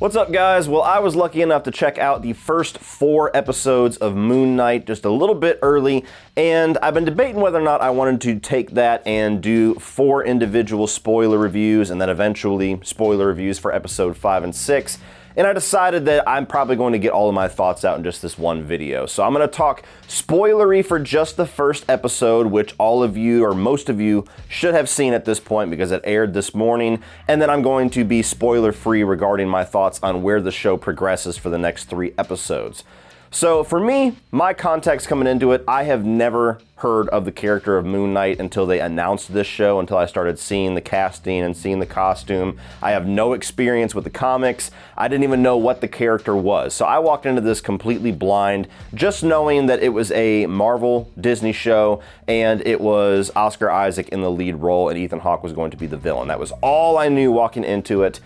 What's up, guys? Well, I was lucky enough to check out the first 4 episodes of Moon Knight just a little bit early, and I've been debating whether or not I wanted to take that and do 4 individual spoiler reviews and then eventually spoiler reviews for episode 5 and 6. And I decided that I'm probably going to get all of my thoughts out in just this one video. So I'm going to talk spoilery for just the first episode, which all of you, or most of you, should have seen at this point because it aired this morning. And then I'm going to be spoiler-free regarding my thoughts on where the show progresses for the next 3 episodes. So for me, my context coming into it, I have never heard of the character of Moon Knight until they announced this show, until I started seeing the casting and seeing the costume. I have no experience with the comics. I didn't even know what the character was. So I walked into this completely blind, just knowing that it was a Marvel Disney show and it was Oscar Isaac in the lead role and Ethan Hawke was going to be the villain. That was all I knew walking into it.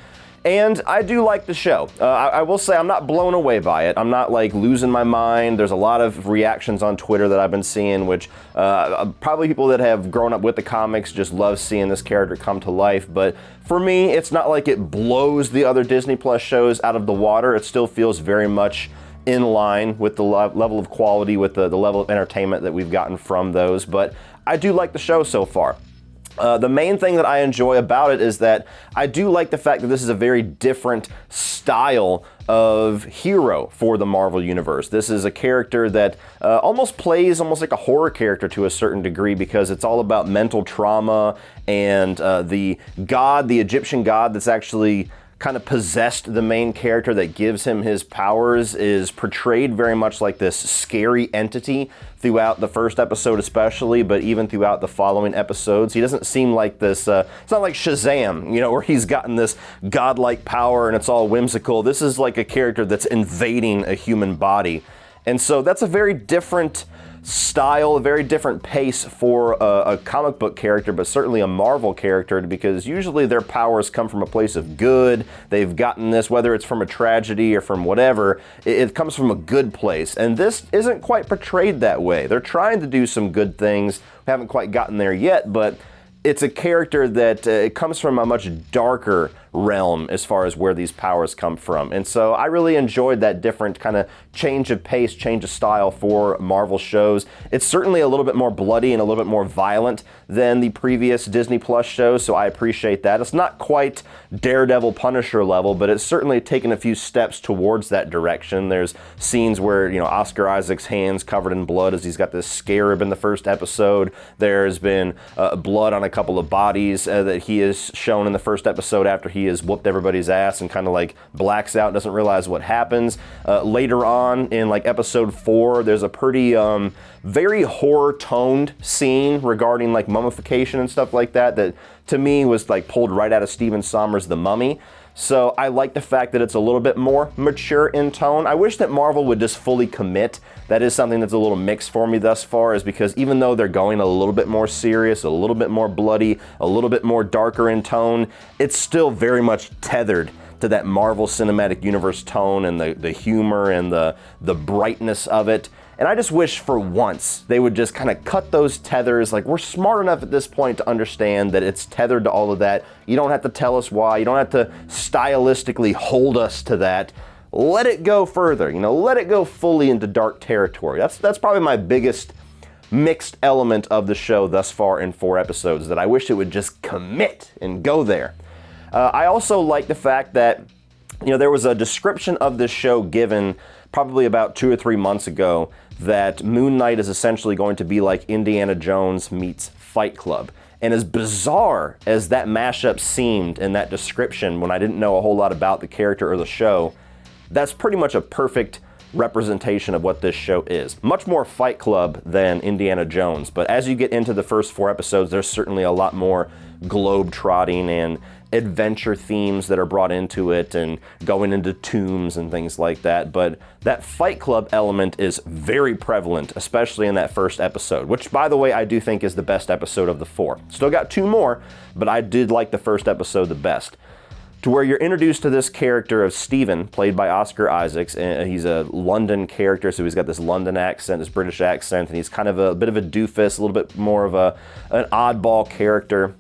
And I do like the show. I will say I'm not blown away by it. I'm not like losing my mind. There's a lot of reactions on Twitter that I've been seeing, which probably people that have grown up with the comics just love seeing this character come to life. But for me, it's not like it blows the other Disney Plus shows out of the water. It still feels very much in line with the level of quality, with the level of entertainment that we've gotten from those. But I do like the show so far. The main thing that I enjoy about it is that I do like the fact that this is a very different style of hero for the Marvel Universe. This is a character that almost plays almost like a horror character to a certain degree because it's all about mental trauma and the Egyptian god that's actually kind of possessed the main character that gives him his powers is portrayed very much like this scary entity throughout the first episode especially, but even throughout the following episodes. He doesn't seem like this, it's not like Shazam, you know, where he's gotten this godlike power and it's all whimsical. This is like a character that's invading a human body. And so that's a very different style, a very different pace for a comic book character, but certainly a Marvel character, because usually their powers come from a place of good. They've gotten this, whether it's from a tragedy or from whatever, it comes from a good place. And this isn't quite portrayed that way. They're trying to do some good things. We haven't quite gotten there yet, but it's a character that it comes from a much darker realm as far as where these powers come from. And so I really enjoyed that different kind of change of pace, change of style for Marvel shows. It's certainly a little bit more bloody and a little bit more violent than the previous Disney Plus shows, so I appreciate that. It's not quite Daredevil Punisher level, but it's certainly taken a few steps towards that direction. There's scenes where, you know, Oscar Isaac's hands covered in blood as he's got this scarab in the first episode. There's been blood on a couple of bodies that he is shown in the first episode after he has whooped everybody's ass and kind of like blacks out, doesn't realize what happens. Later on in like episode 4, there's a pretty very horror toned scene regarding like mummification and stuff like that that to me was like pulled right out of Stephen Sommers' The Mummy. So I like the fact that it's a little bit more mature in tone. I wish that Marvel would just fully commit. That is something that's a little mixed for me thus far, is because even though they're going a little bit more serious, a little bit more bloody, a little bit more darker in tone, it's still very much tethered to that Marvel Cinematic Universe tone and the humor and the brightness of it. And I just wish for once they would just kind of cut those tethers. Like, we're smart enough at this point to understand that it's tethered to all of that. You don't have to tell us why. You don't have to stylistically hold us to that. Let it go further, you know, let it go fully into dark territory. That's probably my biggest mixed element of the show thus far in 4 episodes, that I wish it would just commit and go there. I also like the fact that, you know, there was a description of this show given probably about 2 or 3 months ago that Moon Knight is essentially going to be like Indiana Jones meets Fight Club. And as bizarre as that mashup seemed in that description when I didn't know a whole lot about the character or the show, that's pretty much a perfect representation of what this show is. Much more Fight Club than Indiana Jones, but as you get into the first 4 episodes, there's certainly a lot more globe-trotting and adventure themes that are brought into it and going into tombs and things like that. But that Fight Club element is very prevalent, especially in that first episode, which, by the way, I do think is the best episode of the 4. Still got 2 more, but I did like the first episode the best. To where you're introduced to this character of Stephen, played by Oscar Isaacs, and he's a London character, so he's got this London accent, this British accent, and he's kind of a bit of a doofus, a little bit more of an oddball character.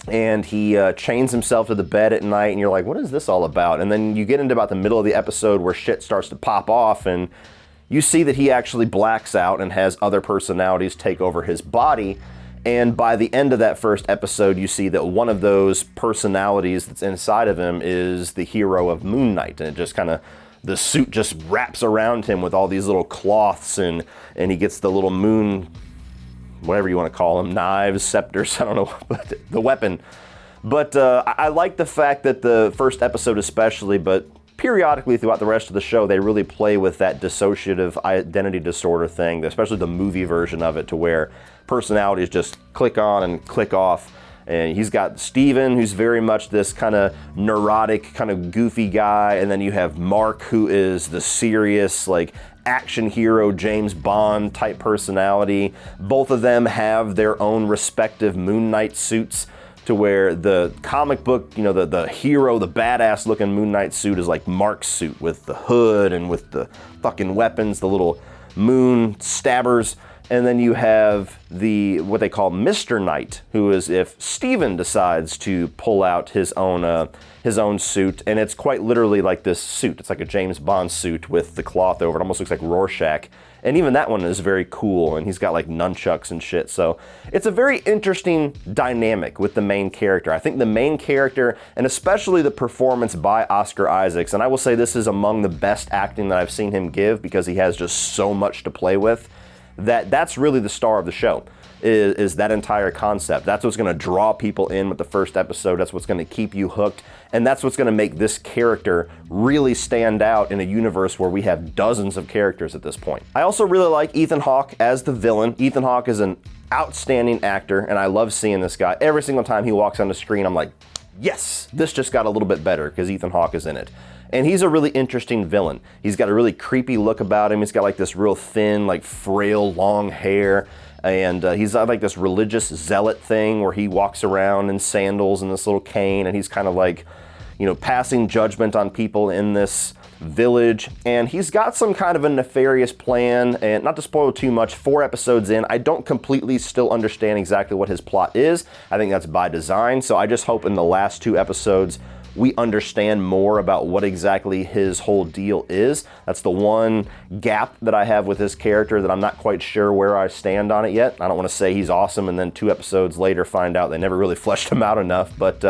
and he chains himself to the bed at night, and you're like, what is this all about? And then you get into about the middle of the episode where shit starts to pop off, and you see that he actually blacks out and has other personalities take over his body. And by the end of that first episode, you see that one of those personalities that's inside of him is the hero of Moon Knight. And it just kind of, the suit just wraps around him with all these little cloths, and he gets the little moon, whatever you want to call them, knives, scepters, I don't know, but the weapon. But I like the fact that the first episode especially, but periodically throughout the rest of the show, they really play with that dissociative identity disorder thing, especially the movie version of it, to where personalities just click on and click off. And he's got Steven, who's very much this kind of neurotic, kind of goofy guy. And then you have Mark, who is the serious, like, action hero, James Bond type personality. Both of them have their own respective Moon Knight suits, to where the comic book, you know, the hero, the badass looking Moon Knight suit is like Mark's suit with the hood and with the fucking weapons, the little moon stabbers. And then you have the, what they call Mr. Knight, who is if Steven decides to pull out his own suit, and it's quite literally like this suit. It's like a James Bond suit with the cloth over it. Almost looks like Rorschach. And even that one is very cool, and he's got like nunchucks and shit. So it's a very interesting dynamic with the main character. I think the main character, and especially the performance by Oscar Isaacs, and I will say this is among the best acting that I've seen him give, because he has just so much to play with, that's really the star of the show, is that entire concept. That's what's going to draw people in with the first episode. That's what's going to keep you hooked. And that's what's going to make this character really stand out in a universe where we have dozens of characters at this point. I also really like Ethan Hawke as the villain. Ethan Hawke is an outstanding actor, and I love seeing this guy. Every single time he walks on the screen, I'm like, yes, this just got a little bit better because Ethan Hawke is in it. And he's a really interesting villain. He's got a really creepy look about him. He's got like this real thin, like frail, long hair. And he's like this religious zealot thing where he walks around in sandals and this little cane, and he's kind of like, you know, passing judgment on people in this village. And he's got some kind of a nefarious plan, and not to spoil too much, 4 episodes in, I don't completely still understand exactly what his plot is. I think that's by design. So I just hope in the last 2 episodes we understand more about what exactly his whole deal is. That's the one gap that I have with his character, that I'm not quite sure where I stand on it yet. I don't want to say he's awesome and then 2 episodes later find out they never really fleshed him out enough, but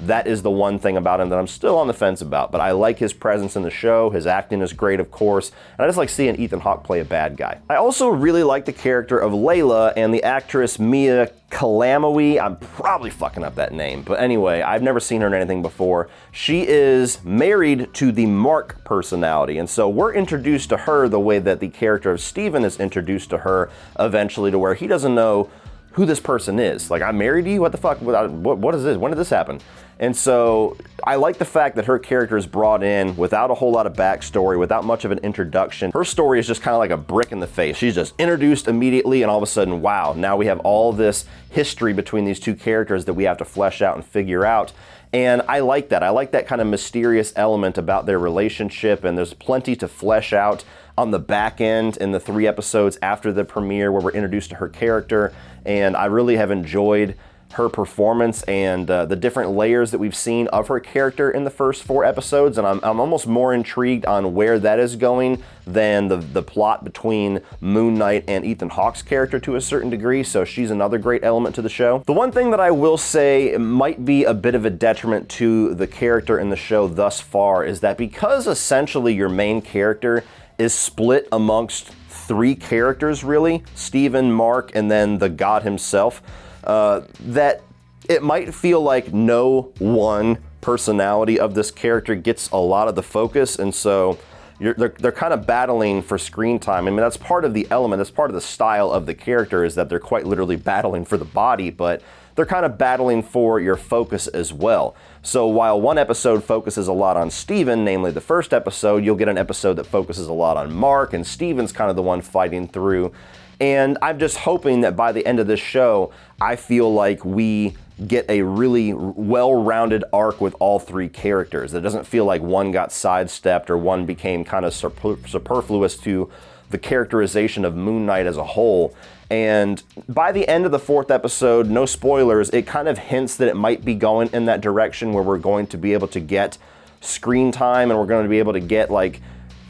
that is the one thing about him that I'm still on the fence about. But I like his presence in the show. His acting is great, of course. And I just like seeing Ethan Hawke play a bad guy. I also really like the character of Layla and the actress Mia Kalamawi. I'm probably fucking up that name. But anyway, I've never seen her in anything before. She is married to the Mark personality. And so we're introduced to her the way that the character of Steven is introduced to her eventually, to where he doesn't know who this person is. Like, I'm married to you? What the fuck? What is this? When did this happen? And so I like the fact that her character is brought in without a whole lot of backstory, without much of an introduction. Her story is just kind of like a brick in the face. She's just introduced immediately, and all of a sudden, wow, now we have all this history between these 2 characters that we have to flesh out and figure out. And I like that. I like that kind of mysterious element about their relationship, and there's plenty to flesh out on the back end in the 3 episodes after the premiere where we're introduced to her character. And I really have enjoyed her performance and the different layers that we've seen of her character in the first 4 episodes, and I'm almost more intrigued on where that is going than the plot between Moon Knight and Ethan Hawke's character to a certain degree. So she's another great element to the show. The one thing that I will say might be a bit of a detriment to the character in the show thus far is that because essentially your main character is split amongst 3 characters, really, Steven, Mark, and then the god himself, that it might feel like no one personality of this character gets a lot of the focus, and so they're kind of battling for screen time. I mean, that's part of the element, that's part of the style of the character, is that they're quite literally battling for the body, but they're kind of battling for your focus as well. So while one episode focuses a lot on Steven, namely the first episode, you'll get an episode that focuses a lot on Mark, and Steven's kind of the one fighting through. And I'm just hoping that by the end of this show, I feel like we get a really well-rounded arc with all 3 characters. It doesn't feel like one got sidestepped or one became kind of superfluous to the characterization of Moon Knight as a whole. And by the end of the 4th episode, no spoilers, it kind of hints that it might be going in that direction where we're going to be able to get screen time and we're going to be able to get like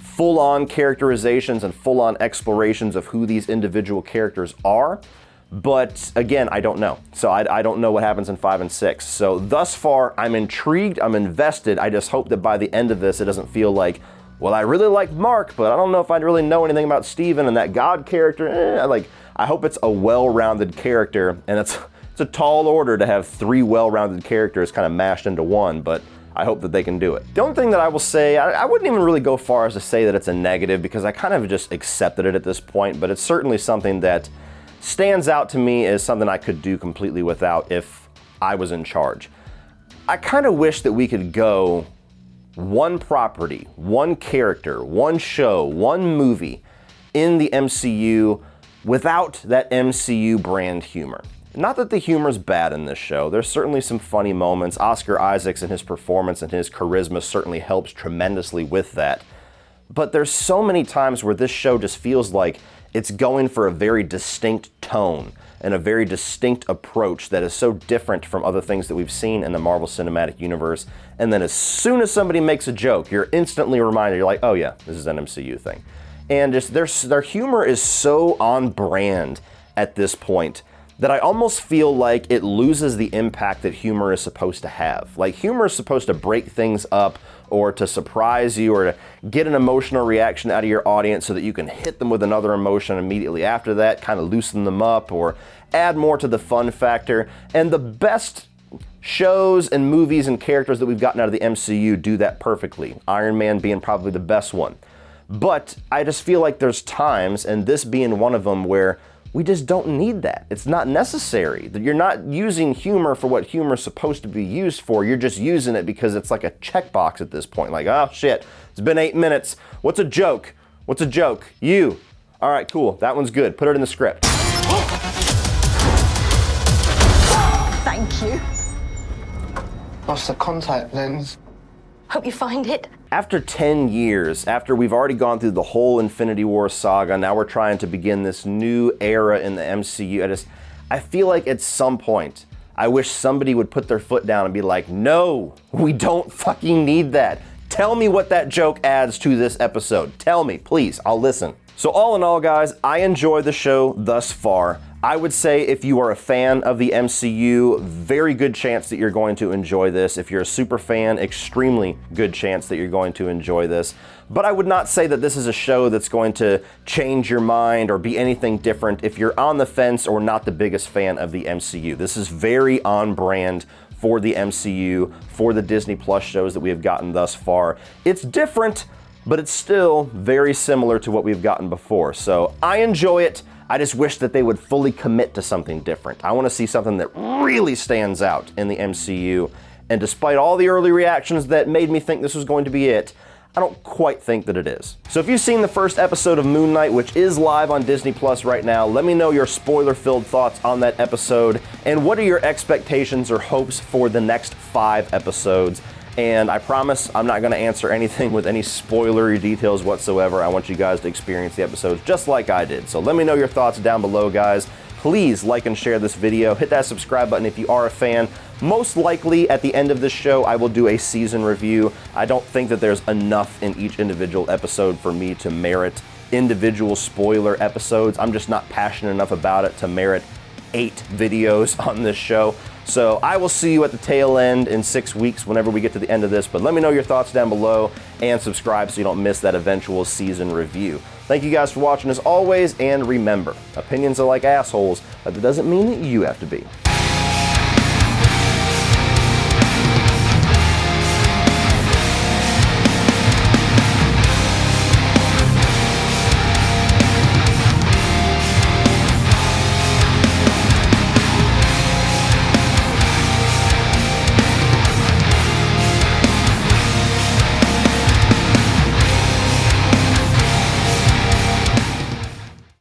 full-on characterizations and full-on explorations of who these individual characters are. But again, I don't know. So I don't know what happens in 5 and 6. So thus far, I'm intrigued, I'm invested. I just hope that by the end of this, it doesn't feel like, well, I really like Mark, but I don't know if I'd really know anything about Steven and that God character. I hope it's a well-rounded character, and it's a tall order to have 3 well-rounded characters kind of mashed into one, but I hope that they can do it. The only thing that I will say, I wouldn't even really go far as to say that it's a negative because I kind of just accepted it at this point, but it's certainly something that stands out to me as something I could do completely without if I was in charge. I kind of wish that we could go one property, one character, one show, one movie in the MCU without that MCU brand humor. Not that the humor's bad in this show. There's certainly some funny moments. Oscar Isaacs and his performance and his charisma certainly helps tremendously with that. But there's so many times where this show just feels like it's going for a very distinct tone and a very distinct approach that is so different from other things that we've seen in the Marvel Cinematic Universe. And then as soon as somebody makes a joke, you're instantly reminded, you're like, oh yeah, this is an MCU thing. And just their humor is so on brand at this point that I almost feel like it loses the impact that humor is supposed to have. Like, humor is supposed to break things up or to surprise you or to get an emotional reaction out of your audience so that you can hit them with another emotion immediately after that, kind of loosen them up or add more to the fun factor. And the best shows and movies and characters that we've gotten out of the MCU do that perfectly, Iron Man being probably the best one. But I just feel like there's times, and this being one of them, where we just don't need that. It's not necessary. You're not using humor for what humor is supposed to be used for. You're just using it because it's like a checkbox at this point. Like, oh shit, it's been 8 minutes. What's a joke? What's a joke? You. All right, cool. That one's good. Put it in the script. Thank you. Lost the contact lens. Hope you find it. After 10 years, after we've already gone through the whole Infinity War saga, now we're trying to begin this new era in the MCU. I feel like at some point, I wish somebody would put their foot down and be like, no, we don't fucking need that. Tell me what that joke adds to this episode. Tell me, please, I'll listen. So all in all, guys, I enjoy the show thus far. I would say if you are a fan of the MCU, very good chance that you're going to enjoy this. If you're a super fan, extremely good chance that you're going to enjoy this. But I would not say that this is a show that's going to change your mind or be anything different if you're on the fence or not the biggest fan of the MCU. This is very on brand for the MCU, for the Disney Plus shows that we have gotten thus far. It's different, but it's still very similar to what we've gotten before. So I enjoy it. I just wish that they would fully commit to something different. I want to see something that really stands out in the MCU. And despite all the early reactions that made me think this was going to be it, I don't quite think that it is. So if you've seen the first episode of Moon Knight, which is live on Disney Plus right now, let me know your spoiler-filled thoughts on that episode. And what are your expectations or hopes for the next 5 episodes? And I promise I'm not going to answer anything with any spoilery details whatsoever. I want you guys to experience the episodes just like I did. So let me know your thoughts down below, guys. Please like and share this video. Hit that subscribe button if you are a fan. Most likely at the end of this show, I will do a season review. I don't think that there's enough in each individual episode for me to merit individual spoiler episodes. I'm just not passionate enough about it to merit 8 videos on this show. So I will see you at the tail end in 6 weeks whenever we get to the end of this, but let me know your thoughts down below and subscribe so you don't miss that eventual season review. Thank you guys for watching as always, and remember, opinions are like assholes, but that doesn't mean that you have to be.